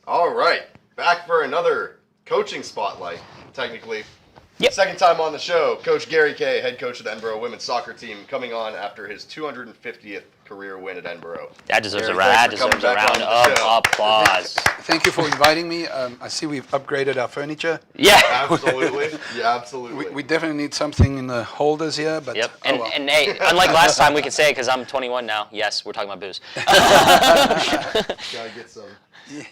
All right, back for another coaching spotlight. Technically, Yep. second time on the show. Coach Gary Kay, head coach of the Edinboro women's soccer team, coming on after his 250th career win at Edinboro. That deserves Gary, a round. That thanks for coming deserves a back round on the show. of applause. Thank you for inviting me. I see we've upgraded our furniture. Yeah. Absolutely, yeah, absolutely. We definitely need something in the holders here, but Yep. oh well. And hey, unlike last time, we can say it because I'm 21 now. Yes, we're talking about booze. Gotta get some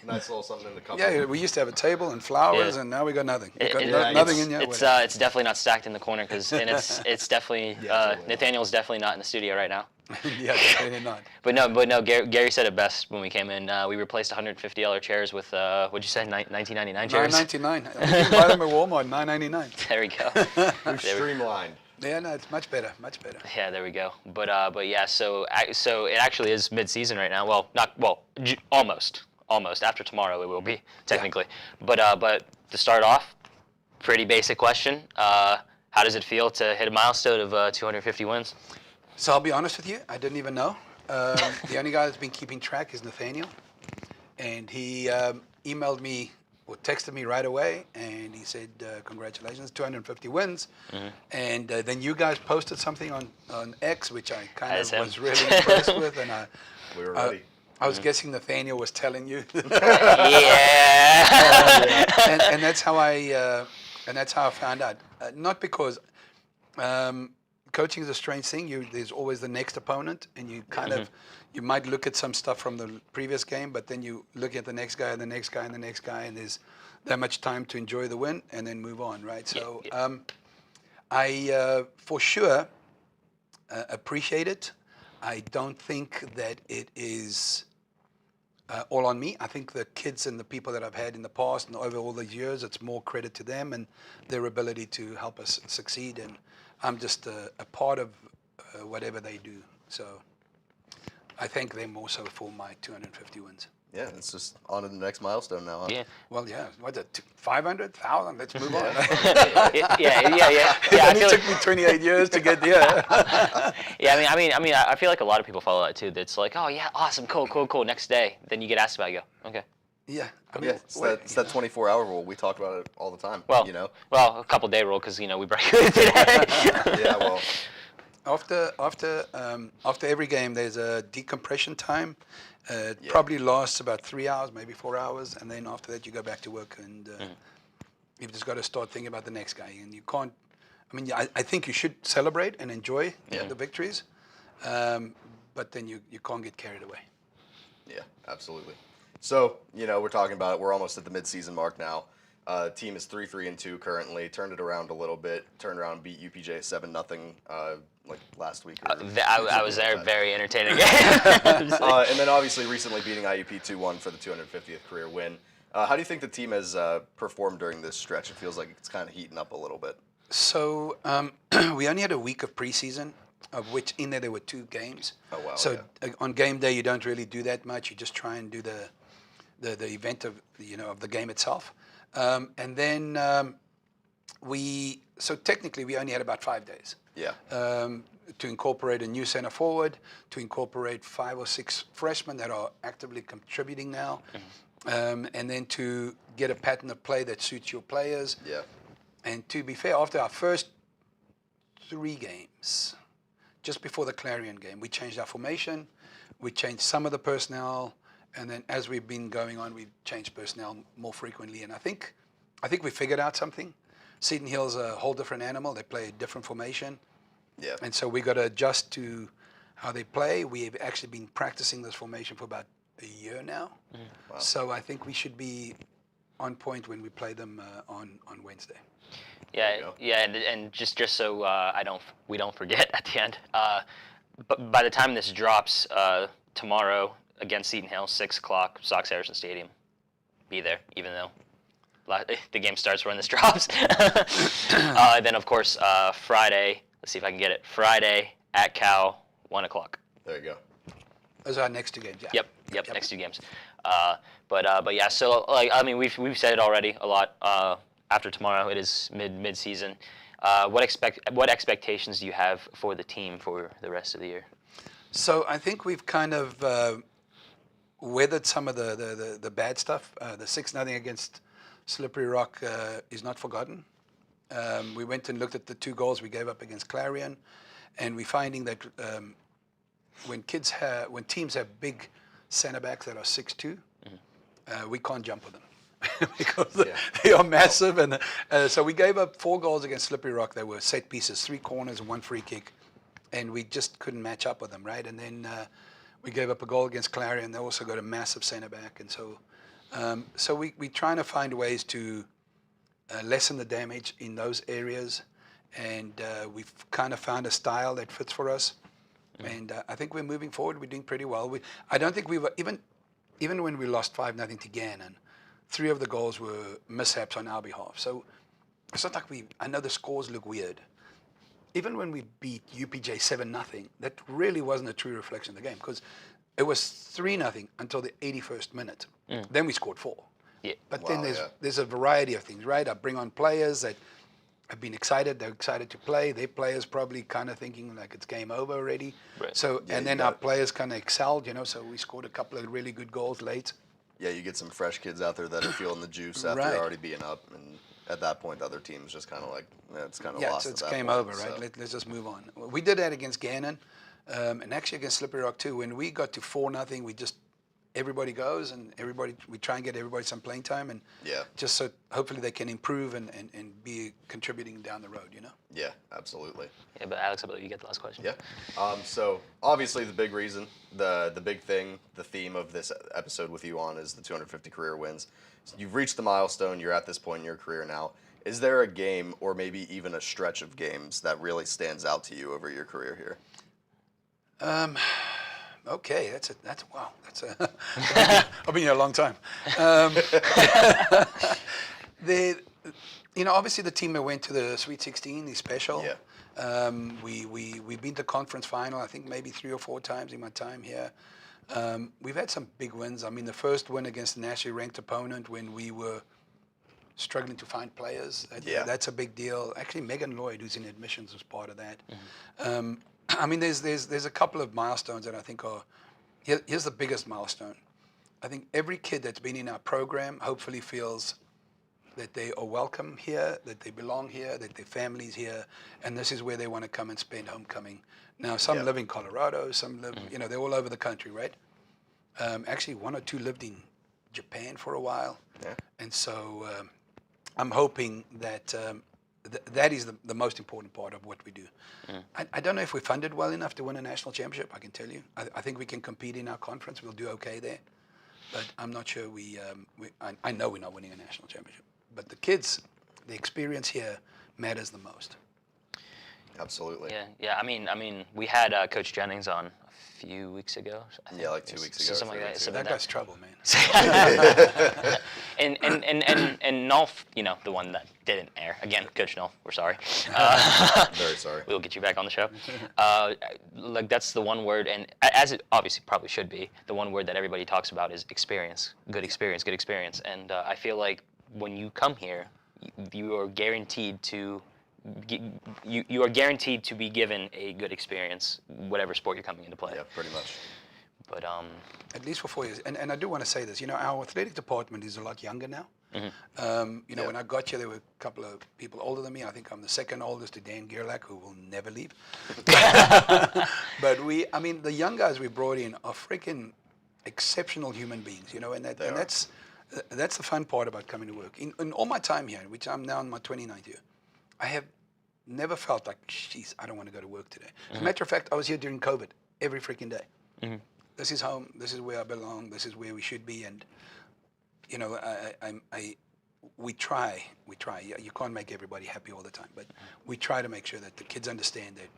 nice little something in the cup. Yeah, we used to have a table and flowers, Yeah. and now we got nothing. We It- got it- nothing in here. It's definitely not stacked in the corner it's definitely Yeah, totally Nathaniel's definitely not in the studio right now. Yeah, definitely not. But no, Gary said it best when we came in. We replaced $150 chairs with what'd you say, 1999 chairs? $9.99. You can buy them at Walmart, $9.99. There we go. We've streamlined. Yeah, no, it's much better, much better. Yeah, there we go. But yeah, so it actually is mid-season right now. Well, almost. After tomorrow, it will be technically. Yeah. But to start off, pretty basic question. How does it feel to hit a milestone of 250 wins? So I'll be honest with you, I didn't even know. The only guy that's been keeping track is Nathaniel, and he emailed me or texted me right away, and he said, congratulations, 250 wins. Mm-hmm. And then you guys posted something on X, which I kind of was really impressed with, and We were ready. I was guessing Nathaniel was telling you. Yeah. And that's how I found out. Not because coaching is a strange thing. There's always the next opponent, and you kind of you might look at some stuff from the previous game, but then you look at the next guy and the next guy and the next guy, and there's that much time to enjoy the win and then move on, right? So I for sure appreciate it. I don't think that it is all on me. I think the kids and the people that I've had in the past and over all these years, it's more credit to them and their ability to help us succeed. And I'm just a part of whatever they do. So I thank them also for my 250 wins. Yeah, it's just on to the next milestone now. Huh? Yeah. Well, yeah. What's it? 500,000? Let's move on. Yeah. It only took me 28 years to get there. Yeah, I feel like a lot of people follow that too. That's like, oh yeah, awesome, cool. Next day, then you get asked about it, you go, okay. Yeah. Yeah, it's that 24-hour rule. We talk about it all the time. Well, you know. Well, a couple day rule because we break it today. Yeah, well. After every game, there's a decompression time. It probably lasts about 3 hours, maybe 4 hours, and then after that you go back to work, and you've just got to start thinking about the next guy. And you can't. I mean, I think you should celebrate and enjoy the victories, but then you can't get carried away. Yeah, absolutely. So we're talking about it. We're almost at the mid-season mark now. Team is 3-3-2 currently. Turned it around a little bit. Turned around and beat UPJ 7-0 like last week. I was there. Very entertaining game. And then obviously recently beating IUP 2-1 for the 250th career win. How do you think the team has performed during this stretch? It feels like it's kind of heating up a little bit. So we only had a week of preseason, of which in there were 2 games. Oh wow! So on game day you don't really do that much. You just try and do the event of of the game itself. And then so technically we only had about 5 days. Yeah. To incorporate a new center forward, to incorporate 5 or 6 freshmen that are actively contributing now, and then to get a pattern of play that suits your players. Yeah. And to be fair, after our first 3 games, just before the Clarion game, we changed our formation, we changed some of the personnel, and then as we've been going on, we've changed personnel more frequently. And I think we figured out something. Seton Hill's a whole different animal. They play a different formation. Yeah. And so we got to adjust to how they play. We've actually been practicing this formation for about a year now. Wow. So I think we should be on point when we play them on Wednesday. Yeah, and just so we don't forget at the end. But by the time this drops tomorrow against Seton Hill, 6 o'clock, Sox Harrison Stadium. Be there, even though the game starts when this drops. Then of course Friday. Let's see if I can get it. Friday at Cal, 1 o'clock. There you go. Those are our next 2 games. Yeah. Yep. Next 2 games. But yeah. So we've said it already a lot. After tomorrow, it is mid-season. What expectations do you have for the team for the rest of the year? So I think we've kind of weathered some of the bad stuff. The 6-0 against Slippery Rock is not forgotten. We went and looked at the 2 goals we gave up against Clarion, and we're finding that when teams have big centre backs that are 6'2", we can't jump with them. Because they are massive, and so we gave up 4 goals against Slippery Rock. They were set pieces, 3 corners and 1 free kick, and we just couldn't match up with them, right? And then we gave up a goal against Clarion. They also got a massive centre back, and so we're trying to find ways to lessen the damage in those areas, and we've kind of found a style that fits for us, and I think we're moving forward. We're doing pretty well. I don't think we were even when we lost 5-0 to Gannon. 3 of the goals were mishaps on our behalf. So it's not like I know the scores look weird. Even when we beat UPJ 7-0, that really wasn't a true reflection of the game, because it was 3-0 until the 81st minute. Then we scored 4. Yeah. But then there's a variety of things, right? I bring on players that have been excited. They're excited to play. Their players probably kind of thinking like it's game over already. Right. So and then our players kind of excelled, so we scored a couple of really good goals late. Yeah, you get some fresh kids out there that are feeling the juice after already being up, and at that point, the other team's just kind of like, it's kind of lost. Yeah, it's at that game point, over, right? so. Let's just move on. We did that against Gannon, and actually against Slippery Rock too. When we got to 4-0, we just everybody goes, and we try and get everybody some playing time, and just so hopefully they can improve and be contributing down the road, Yeah, absolutely. Yeah, but Alex, I believe you get the last question. Yeah. So obviously the big reason, the big thing, the theme of this episode with you on is the 250 career wins. So you've reached the milestone. You're at this point in your career now. Is there a game or maybe even a stretch of games that really stands out to you over your career here? Okay, that's wow. I've been here a long time. Obviously the team that went to the Sweet 16 is special. Yeah. We beat the conference final, I think maybe 3 or 4 times in my time here. We've had some big wins. I mean, the first win against a nationally ranked opponent when we were struggling to find players. That's a big deal. Actually, Megan Lloyd, who's in admissions, was part of that. I mean, there's a couple of milestones that I think are. Here's the biggest milestone. I think every kid that's been in our program hopefully feels that they are welcome here, that they belong here, that their family's here, and this is where they want to come and spend homecoming. Now, some live in Colorado, some live, they're all over the country, right? Actually, 1 or 2 lived in Japan for a while, and so I'm hoping that. That is the most important part of what we do. I don't know if we're funded well enough to win a national championship, I can tell you. I think we can compete in our conference. We'll do okay there. But I'm not sure I know we're not winning a national championship. But the kids, the experience here matters the most. Absolutely. Yeah. I mean, we had Coach Jennings on a few weeks ago. Like 2 weeks ago. Something like that. That guy's trouble, man. and Nolf, the one that didn't air. Again, Coach Nolf, we're sorry. Very sorry. We'll get you back on the show. That's the one word, and as it obviously probably should be, the one word that everybody talks about is experience. Good experience. And I feel like when you come here, you are guaranteed to. You are guaranteed to be given a good experience, whatever sport you're coming into play. Yeah, pretty much. But at least for 4 years, and I do want to say this. Our athletic department is a lot younger now. When I got here, there were a couple of people older than me. I think I'm the second oldest to Dan Gerlach, who will never leave. But the young guys we brought in are freaking exceptional human beings. That's the fun part about coming to work. In all my time here, which I'm now in my 29th year, I have never felt like, geez, I don't want to go to work today. As a matter of fact, I was here during COVID every freaking day. This is home. This is where I belong. This is where we should be. And, we try. You can't make everybody happy all the time, but we try to make sure that the kids understand that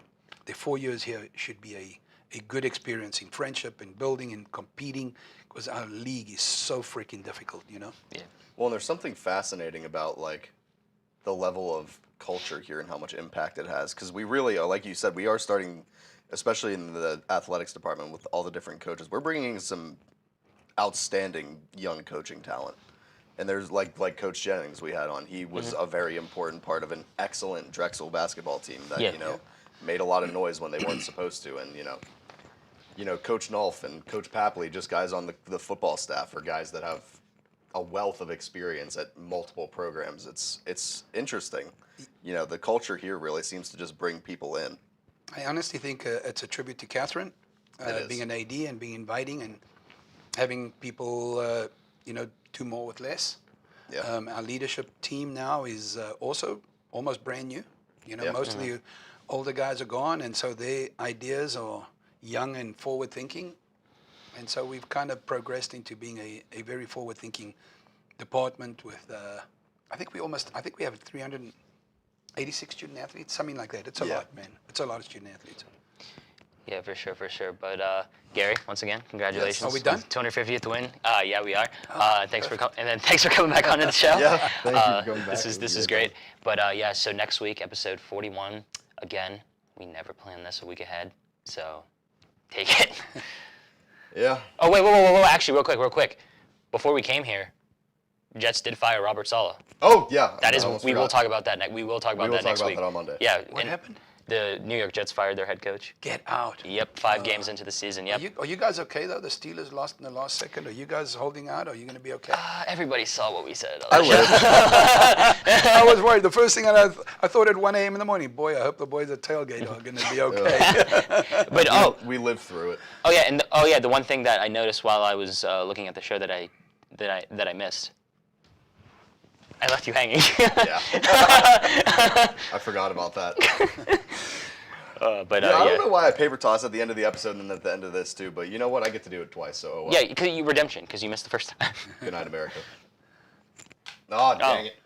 their 4 years here should be a good experience in friendship and building and competing, because our league is so freaking difficult, Yeah. Well, and there's something fascinating about, the level of culture here and how much impact it has, because we really are, like you said, we are starting, especially in the athletics department with all the different coaches, we're bringing some outstanding young coaching talent, and there's like Coach Jennings we had on. He was a very important part of an excellent Drexel basketball team that made a lot of noise when they weren't supposed to, and Coach Nolf and Coach Papley, just guys on the football staff, are guys that have a wealth of experience at multiple programs. It's interesting. The culture here really seems to just bring people in. I honestly think it's a tribute to Catherine, being an AD and being inviting and having people, do more with less. Yeah. Our leadership team now is also almost brand new. Most of the older guys are gone, and so their ideas are young and forward-thinking. And so we've kind of progressed into being a very forward-thinking department with, I think we have 386 student athletes, something like that. It's a lot, man. It's a lot of student athletes. Yeah, for sure. But Gary, once again, congratulations. Yes. Are we done? 250th win. Yeah, we are. Thanks for coming back onto the show. Yeah, thank you for coming back. This is great. But so next week, episode 41. Again, we never plan this a week ahead, so take it. Yeah. Oh wait, whoa! Actually, real quick. Before we came here, Jets did fire Robert Saleh. Oh yeah. That is. We will talk about that next. We will talk about that next week. That on Monday. Yeah. What happened? The New York Jets fired their head coach. Get out. Yep, 5 games into the season. Yep. Are you guys okay though? The Steelers lost in the last second. Are you guys holding out? Are you going to be okay? Everybody saw what we said. I live. I was worried. The first thing I thought at 1 a.m. in the morning, boy, I hope the boys at Tailgate are going to be okay. But we lived through it. Oh yeah, the one thing that I noticed while I was looking at the show that I missed. I left you hanging. Yeah. I forgot about that. I don't know why I paper toss at the end of the episode and then at the end of this too, but you know what? I get to do it twice, so. Yeah, because redemption, because you missed the first time. Good night, America. Oh, dang it.